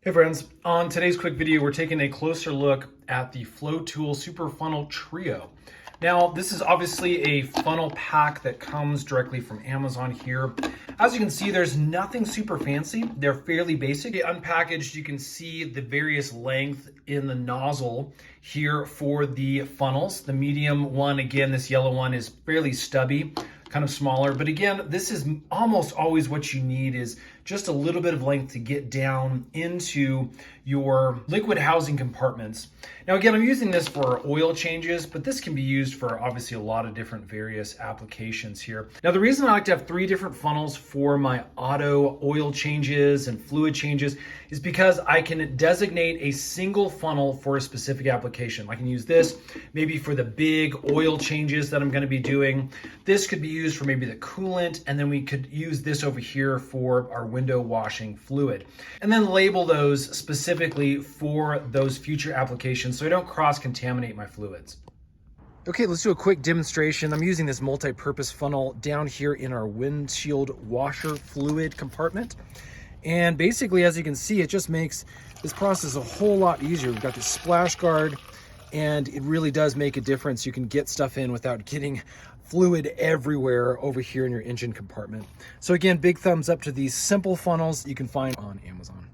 Hey friends, on today's quick video, we're taking a closer look at the Flotool Super Funnel Trio. Now, this is obviously a funnel pack that comes directly from Amazon here. As you can see, there's nothing super fancy. They're fairly basic. Unpackaged, you can see the various length in the nozzle here for the funnels. The medium one, again, this yellow one is fairly stubby, kind of smaller. But again, this is almost always what you need is just a little bit of length to get down into your liquid housing compartments. Now again, I'm using this for oil changes, but this can be used for obviously a lot of different various applications here. Now the reason I like to have 3 different funnels for my auto oil changes and fluid changes is because I can designate a single funnel for a specific application. I can use this maybe for the big oil changes that I'm going to be doing. This could be used for maybe the coolant, and then we could use this over here for our window washing fluid. And then label those specifically for those future applications so I don't cross-contaminate my fluids. Okay, let's do a quick demonstration. I'm using this multi-purpose funnel down here in our windshield washer fluid compartment. And basically, as you can see, it just makes this process a whole lot easier. We've got this splash guard, and it really does make a difference. You can get stuff in without getting fluid everywhere over here in your engine compartment. So again, big thumbs up to these simple funnels you can find on Amazon.